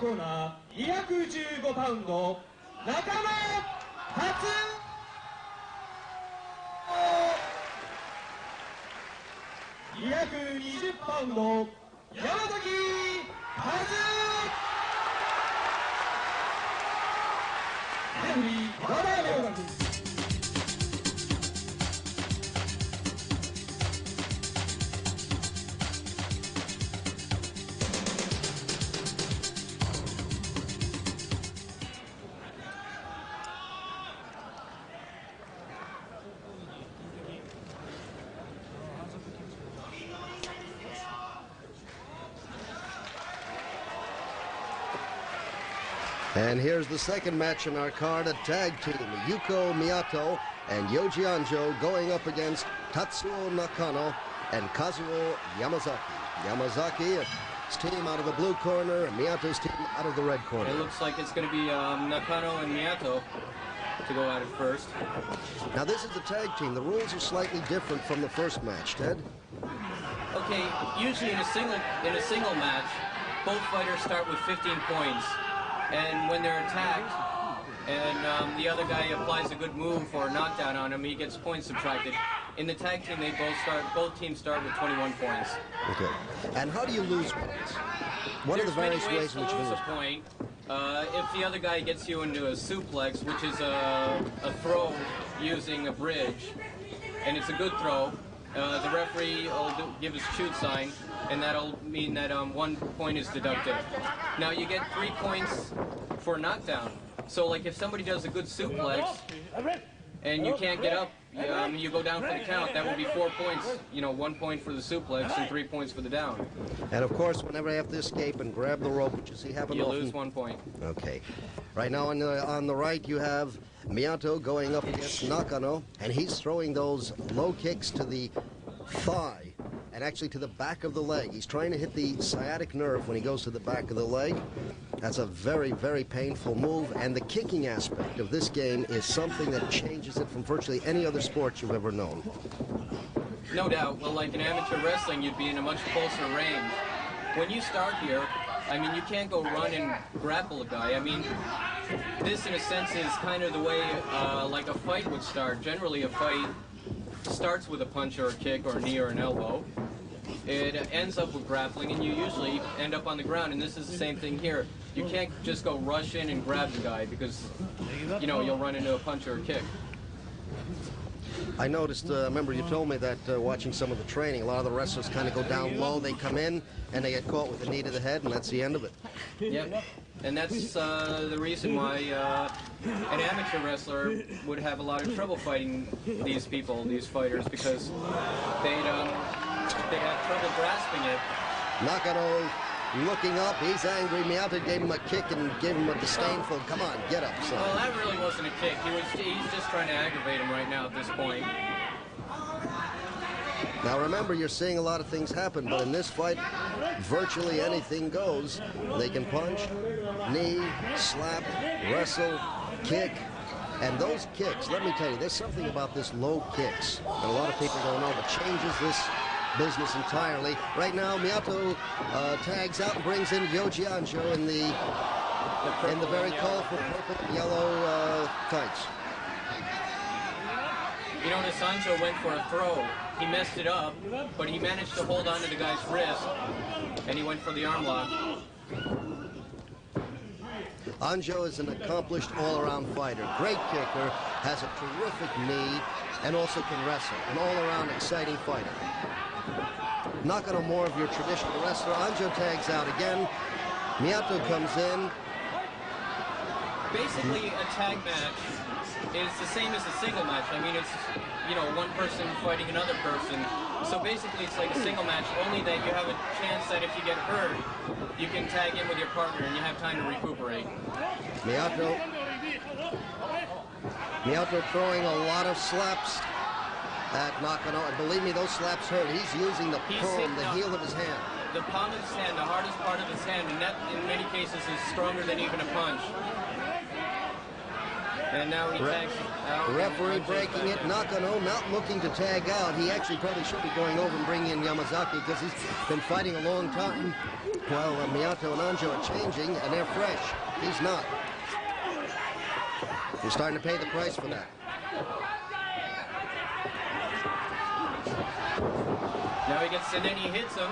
コーナー215パウンド中野初220パウンド山崎初レフリー和田良学。And here's the second match in our card, a tag team, Yuko Miyato and Yoji Anjo going up against Tatsuo Nakano and Kazuo Yamazaki. Yamazaki's team out of the blue corner and Miyato's team out of the red corner. It looks like it's going to be Nakano and Miyato to go at it first. Now this is a tag team. The rules are slightly different from the first match, Ted. Okay, usually in a single match, both fighters start with 15 points. And when they're attacked, and the other guy applies a good move or knockdown on him, he gets points subtracted. In the tag team, both teams start with 21 points. Okay. And how do you lose points? What are the various ways in which you lose a point? If the other guy gets you into a suplex, which is a throw using a bridge, and it's a good throw, the referee will give his shoot sign, and that'll mean that 1 point is deducted. Now you get 3 points for knockdown. So like if somebody does a good suplex and you can't get up, you go down for the count, that would be 4 points. You know, 1 point for the suplex and 3 points for the down. And of course, whenever you have to escape and grab the rope, which you see happen often, you lose 1 point. Okay. Right now on the right you have Miyato going up against Nakano, and he's throwing those low kicks to the thigh and actually to the back of the leg. He's trying to hit the sciatic nerve when he goes to the back of the leg. That's a very, very painful move, and the kicking aspect of this game is something that changes it from virtually any other sport you've ever known. No doubt. Well, like in amateur wrestling, you'd be in a much closer range. When you start here, I mean, you can't go run and grapple a guy. I mean, this in a sense is kind of the way like a fight would start. Generally, a fight starts with a punch or a kick or a knee or an elbow. It ends up with grappling, and you usually end up on the ground, and this is the same thing here. You can't just go rush in and grab the guy because, you know, you'll run into a punch or a kick. I noticed, remember you told me that watching some of the training, a lot of the wrestlers kind of go down low, they come in, and they get caught with a knee to the head, and that's the end of it. Yep, and that's the reason why an amateur wrestler would have a lot of trouble fighting these people, these fighters, because they'd have trouble grasping it. Nakano looking up, he's angry. Miyato gave him a kick and gave him a disdainful, come on, get up, son. Well, that really wasn't a kick. He's just trying to aggravate him right now at this point. Now remember, you're seeing a lot of things happen, but in this fight, virtually anything goes. They can punch, knee, slap, wrestle, kick. And those kicks, let me tell you, there's something about this low kicks that a lot of people don't know that changes this business entirely. Right now, Miyato tags out and brings in Yoji Anjo in the very colorful purple and yellow tights. You notice Anjo went for a throw. He messed it up, but he managed to hold on to the guy's wrist, and he went for the arm lock. Anjo is an accomplished all-around fighter. Great kicker, has a terrific knee, and also can wrestle. An all-around exciting fighter. Nakano, more of your traditional wrestler. Anjo tags out again. Miyato comes in. Basically, a tag match is the same as a single match. I mean, it's, you know, one person fighting another person. So basically, it's like a single match, only that you have a chance that if you get hurt, you can tag in with your partner and you have time to recuperate. Miyato throwing a lot of slaps at Nakano, and believe me, those slaps hurt. He's using the palm, the heel of his hand. The palm of his hand, the hardest part of his hand, and that in many cases is stronger than even a punch. And now he tags out. Referee breaking it. Nakano not looking to tag out. He actually probably should be going over and bringing in Yamazaki because he's been fighting a long time while Miyato and Anjo are changing, and they're fresh. He's not. He's starting to pay the price for that. Now he gets, and then he hits him.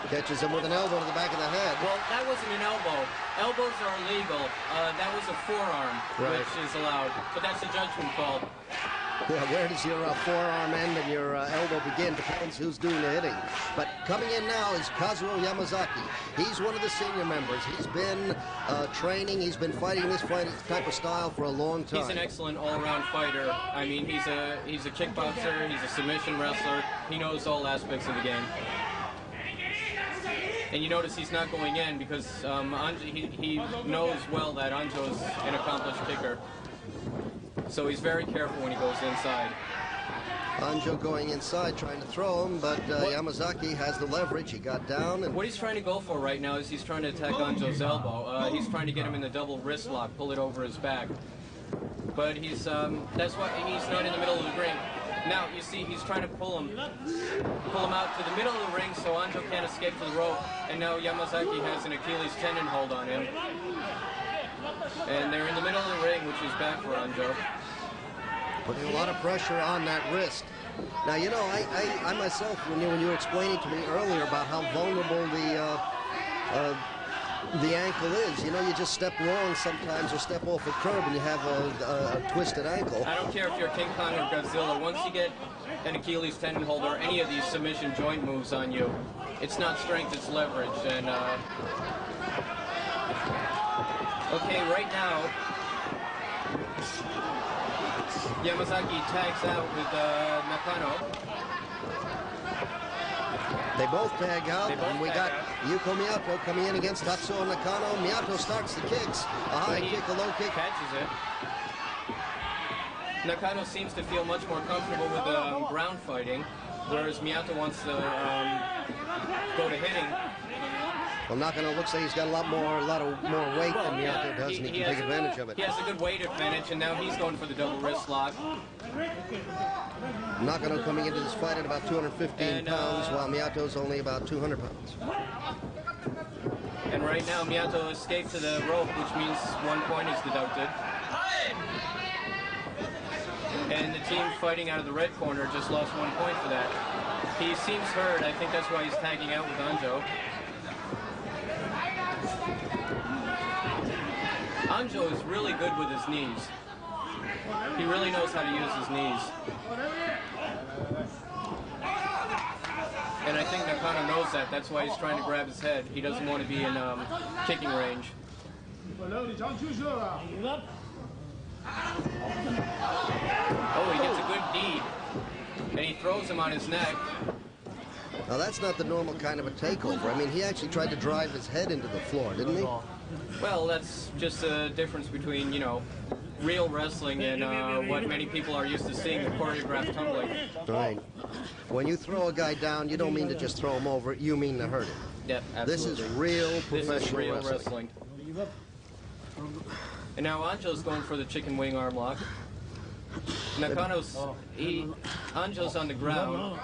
Catches him with an elbow to the back of the head. Well, that wasn't an elbow. Elbows are illegal. That was a forearm, right, which is allowed. But that's a judgment call. Yeah, where does your forearm end and your elbow begin? Depends who's doing the hitting. But coming in now is Kazuo Yamazaki. He's one of the senior members. He's been training. He's been fighting this type of style for a long time. He's an excellent all-around fighter. I mean, he's a kickboxer. He's a submission wrestler. He knows all aspects of the game. And you notice he's not going in because he knows well that Anjo's an accomplished kicker. So he's very careful when he goes inside. Anjo going inside, trying to throw him, but Yamazaki has the leverage. He got down. And what he's trying to go for right now is he's trying to attack Anjo's elbow. He's trying to get him in the double wrist lock, pull it over his back. But he's that's why he's not in the middle of the ring. Now you see he's trying to pull him out to the middle of the ring so Anjo can't escape to the rope. And now Yamazaki has an Achilles tendon hold on him. And they're in the middle of the ring, which is bad for Anjo. Putting a lot of pressure on that wrist. Now, you know, I myself, when you were explaining to me earlier about how vulnerable the ankle is, you know, you just step wrong sometimes or step off a curb and you have a twisted ankle. I don't care if you're King Kong or Godzilla. Once you get an Achilles tendon hold or any of these submission joint moves on you, it's not strength, it's leverage. And okay, right now, Yamazaki tags out with Nakano. They both tag out, and we got Yuko Miyato coming in against Tatsuo Nakano. Miyato starts the kicks. A high kick, a low kick. Catches it. Nakano seems to feel much more comfortable with ground fighting, whereas Miyato wants to go to hitting. Well, Nakano looks like he's got a lot more weight than Miyato does, and he can take advantage of it. He has a good weight advantage, and now he's going for the double wrist lock. Nakano coming into this fight at about 215 pounds, while Miyato's only about 200 pounds. And right now, Miyato escaped to the rope, which means 1 point is deducted. And the team fighting out of the red corner just lost 1 point for that. He seems hurt. I think that's why he's tagging out with Anjo. Anjo is really good with his knees. He really knows how to use his knees. And I think Nakano knows that. That's why he's trying to grab his head. He doesn't want to be in kicking range. Oh, he gets a good knee. And he throws him on his neck. Now, that's not the normal kind of a takeover. I mean, he actually tried to drive his head into the floor, didn't he? Well, that's just a difference between, you know, real wrestling and what many people are used to seeing, the choreographed tumbling. Right. When you throw a guy down, you don't mean to just throw him over, you mean to hurt him. Yep, absolutely. This is real professional wrestling. And now Anjo's going for the chicken wing arm lock. Nakano's, Anjo's on the ground.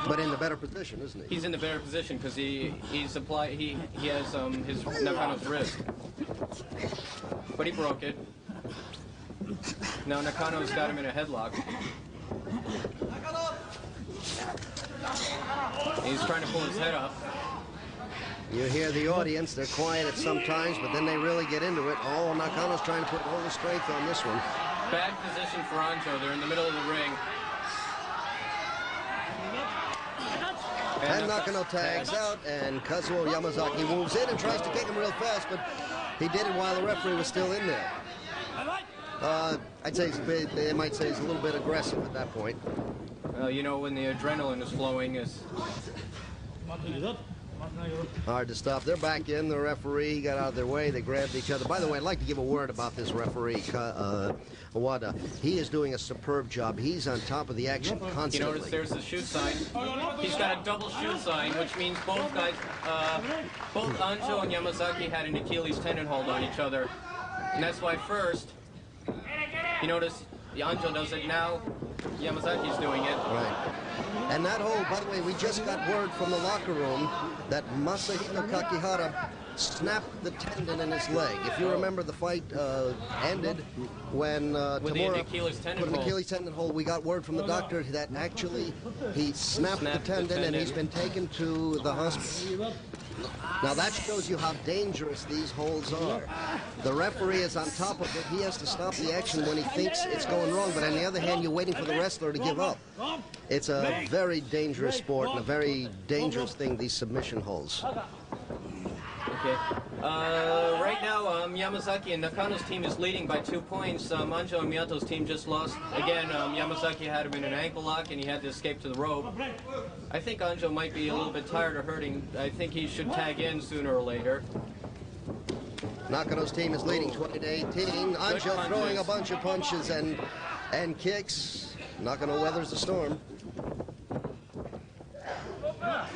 But in the better position, isn't he? He's in the better position because he has his Nakano's wrist. But he broke it. Now Nakano's got him in a headlock. He's trying to pull his head up. You hear the audience, they're quiet at some times, but then they really get into it. Oh, Nakano's trying to put all the strength on this one. Bad position for Anjo. They're in the middle of the ring. And Nakano tags out, and Kazuo Yamazaki moves in and tries to kick him real fast, but he did it while the referee was still in there. I'd say they might say he's a little bit aggressive at that point. Well, you know, when the adrenaline is flowing, is hard to stop. They're back in. The referee got out of their way. They grabbed each other. By the way, I'd like to give a word about this referee, Awada. He is doing a superb job. He's on top of the action constantly. You notice there's the shoot sign. He's got a double shoot sign, which means both guys, both Anjo and Yamazaki had an Achilles tendon hold on each other. And that's why first, You notice Anjo does it now. Yamazaki's doing it. Right. And that whole, by the way, we just got word from the locker room that Masahito Kakihara snapped the tendon in his leg. If you remember, the fight ended when with the Achilles tendon put an Achilles tendon hole. We got word from the doctor that actually he snapped the tendon, and he's been taken to the hospital. Now that shows you how dangerous these holds are. The referee is on top of it. He has to stop the action when he thinks it's going wrong, but on the other hand, you're waiting for the wrestler to give up. It's a very dangerous sport and a very dangerous thing, these submission holds. Okay. Right now, Yamazaki and Nakano's team is leading by 2 points. Anjo and Miyato's team just lost. Again, Yamazaki had him in an ankle lock, and he had to escape to the rope. I think Anjo might be a little bit tired of hurting. I think he should tag in sooner or later. Nakano's team is leading 20-18. Anjo throwing a bunch of punches and kicks. Nakano weathers the storm.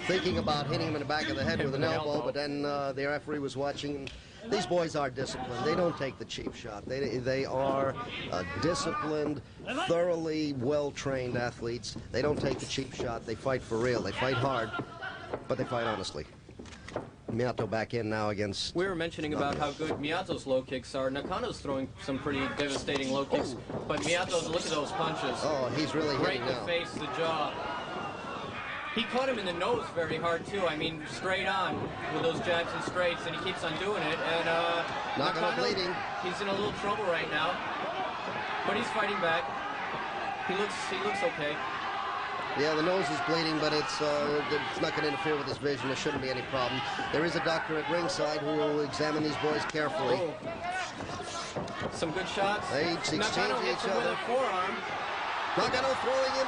Thinking about hitting him in the back of the head with an elbow, but then the referee was watching. These boys are disciplined. They don't take the cheap shot. They are disciplined, thoroughly well-trained athletes. They don't take the cheap shot. They fight for real. They fight hard, but they fight honestly. Miyato back in now against... We were mentioning about how good Miyato's low kicks are. Nakano's throwing some pretty devastating low kicks, but Miyato's, look at those punches. Oh, he's really hitting now. Right to face, the jaw. He caught him in the nose very hard, too. I mean, straight on with those jabs and straights, and he keeps on doing it. And Nakano bleeding. He's in a little trouble right now, but he's fighting back. He looks okay. Yeah, the nose is bleeding, but it's not going to interfere with his vision. There shouldn't be any problem. There is a doctor at ringside who will examine these boys carefully. Oh. Some good shots. They exchange each other. With a forearm. Nakano throwing him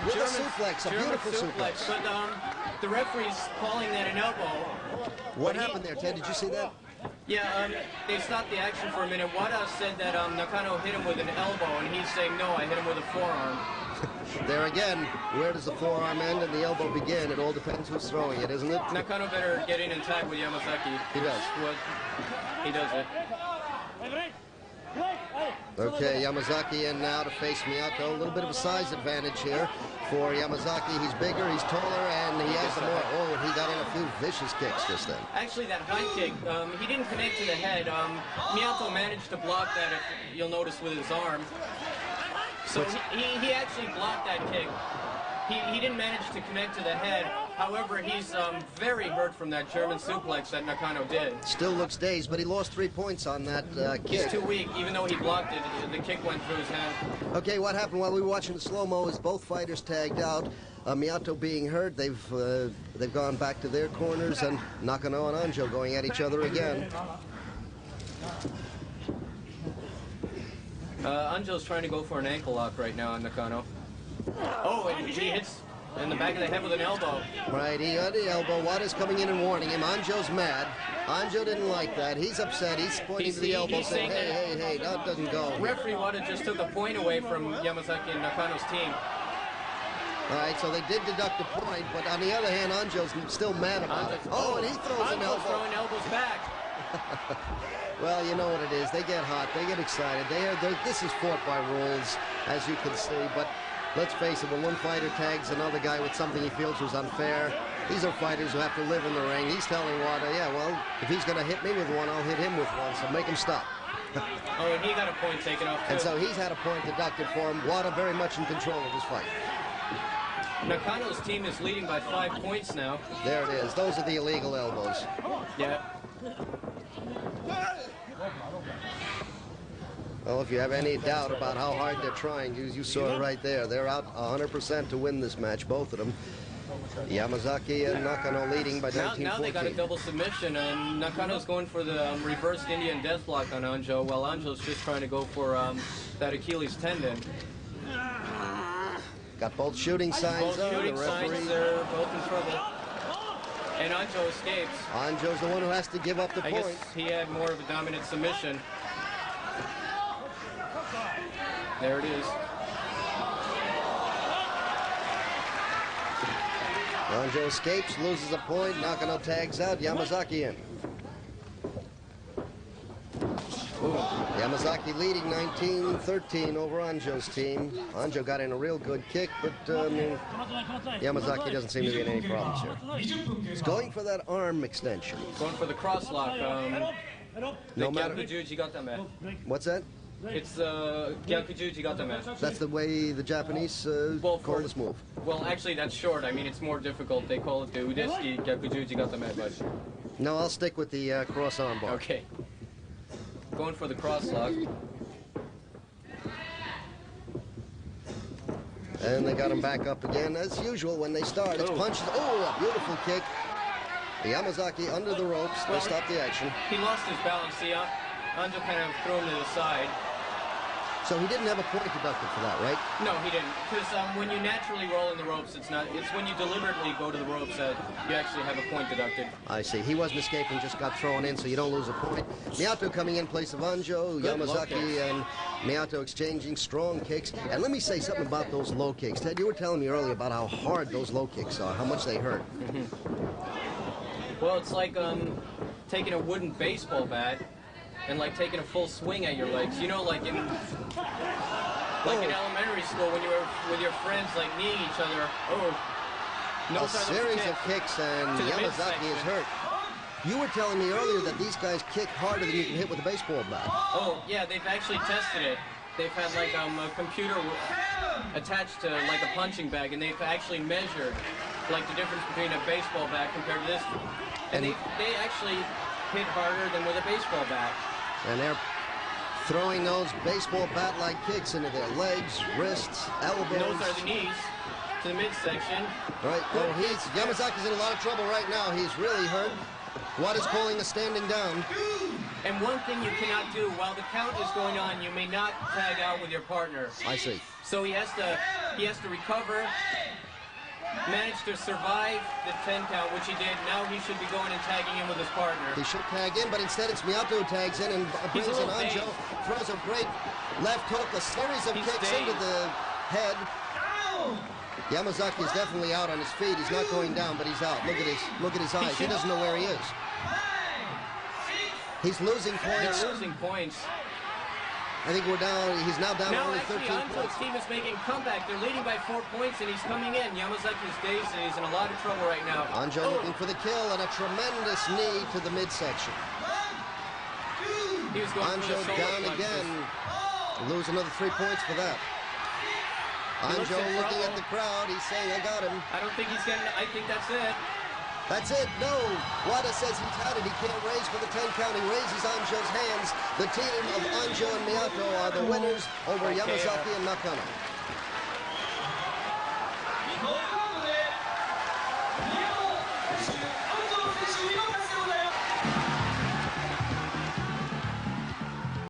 with a suplex, a beautiful suplex. But the referee's calling that an elbow. What happened there, Ted? Did you see that? Yeah, they stopped the action for a minute. Wada said that Nakano hit him with an elbow, and he's saying, no, I hit him with a forearm. There again, where does the forearm end and the elbow begin? It all depends who's throwing it, isn't it? Nakano better get in and tag with Yamazaki. He does. He does it. Okay, Yamazaki in now to face Miyato. A little bit of a size advantage here for Yamazaki. He's bigger, he's taller, and he has the more. Oh, and he got in a few vicious kicks just then. Actually, that high kick, he didn't connect to the head. Miyato managed to block that, if you'll notice, with his arm. So he actually blocked that kick. He didn't manage to connect to the head. However, he's very hurt from that German suplex that Nakano did. Still looks dazed, but he lost 3 points on that kick. He's too weak. Even though he blocked it, the kick went through his hand. Okay, what happened while we were watching the slow-mo is both fighters tagged out. Miyato being hurt, they've gone back to their corners, and Nakano and Anjo going at each other again. Anjo's trying to go for an ankle lock right now on Nakano. Oh, and he hits in the back of the head with an elbow. Right, he got the elbow. Wada's coming in and warning him. Anjo's mad. Anjo didn't like that. He's upset. He's pointing to the elbow saying, hey, that doesn't go. Referee Wada just took a point away from Yamazaki and Nakano's team. All right, so they did deduct a point, but on the other hand, Anjo's still mad about it. Oh, and he throws an elbow. Throwing elbows back. Well, you know what it is. They get hot. They get excited. This is fought by rules, as you can see. But let's face it, when one fighter tags another guy with something he feels was unfair, these are fighters who have to live in the ring. He's telling Wada, yeah, well, if he's going to hit me with one, I'll hit him with one, so make him stop. Oh, and he got a point taken off, too. And so he's had a point deducted for him. Wada very much in control of this fight. Nakano's team is leading by 5 points now. There it is. Those are the illegal elbows. Yeah. Well, if you have any doubt about how hard they're trying, you saw it right there. They're out 100% to win this match, both of them. Yamazaki and Nakano leading by 19-14. Now they got a double submission, and Nakano's going for the reversed Indian deathlock on Anjo, while Anjo's just trying to go for that Achilles tendon. Got both shooting signs on. Shooting signs, they're both in trouble. And Anjo escapes. Anjo's the one who has to give up the point. I guess he had more of a dominant submission. There it is. Anjo escapes, loses a point. Nakano tags out. Yamazaki in. Ooh. Yamazaki leading 19-13 over Anjo's team. Anjo got in a real good kick, but Yamazaki doesn't seem to be in any problems here. He's going for that arm extension. Going for the cross lock. No matter. What's that? It's Gyakujuji Gatame. That's the way the Japanese call this move. Well, actually, that's short. I mean, it's more difficult. They call it the Udesuki Gyakujuji Gatame, but... No, I'll stick with the cross arm bar. Okay. Going for the cross lock. And they got him back up again. As usual, when they start, it's punches. Oh, a beautiful kick. Yamazaki under the ropes. They stop the action. He lost his balance. See, Anjo kind of threw him to the side. So he didn't have a point deducted for that, right? No, he didn't. Because when you naturally roll in the ropes, it's when you deliberately go to the ropes that you actually have a point deducted. I see. He wasn't escaping, just got thrown in, so you don't lose a point. Miyato coming in place of Anjo, Yamazaki and Miyato exchanging strong kicks. And let me say something about those low kicks. Ted, you were telling me earlier about how hard those low kicks are, how much they hurt. Well, it's like taking a wooden baseball bat and like taking a full swing at your legs. You know, like in elementary school when you were with your friends, like kneeing each other. A series of kicks, and Yamazaki is hurt. You were telling me earlier that these guys kick harder than you can hit with a baseball bat. Oh, yeah, they've actually tested it. They've had like a computer attached to like a punching bag, and they've actually measured like the difference between a baseball bat compared to this. And they actually hit harder than with a baseball bat. And they're throwing those baseball bat-like kicks into their legs, wrists, elbows. And those are the knees to the midsection. Right. Oh, Yamazaki's in a lot of trouble right now. He's really hurt. What is calling a standing down? And one thing you cannot do while the count is going on, you may not tag out with your partner. I see. So he has to recover, manage to survive the 10 count, which he did. Now he should be going and tagging in with his partner. He should tag in, but instead it's Miyato who tags in and brings in Anjo. Throws a great left hook, a series of kicks into the head. Yamazaki is definitely out on his feet. He's not going down, but he's out. Look at his eyes. He doesn't know where he is. He's losing points. They're losing points. I think we're down. He's now down only 13 points. Anjo's team is making a comeback. They're leading by 4 points, and he's coming in. Yamazaki's dazed, and he's in a lot of trouble right now. Anjo looking for the kill, and a tremendous knee to the midsection. He was going Anjo down again. Lose another 3 points for that. Anjo looking at the crowd. He's saying, I got him. I don't think he's getting it. I think that's it. That's it. No. Wada says he's had it. He can't raise for the 10 count. He raises Anjo's hands. The team of Anjo and Miyato are the winners over Yamazaki and Nakano.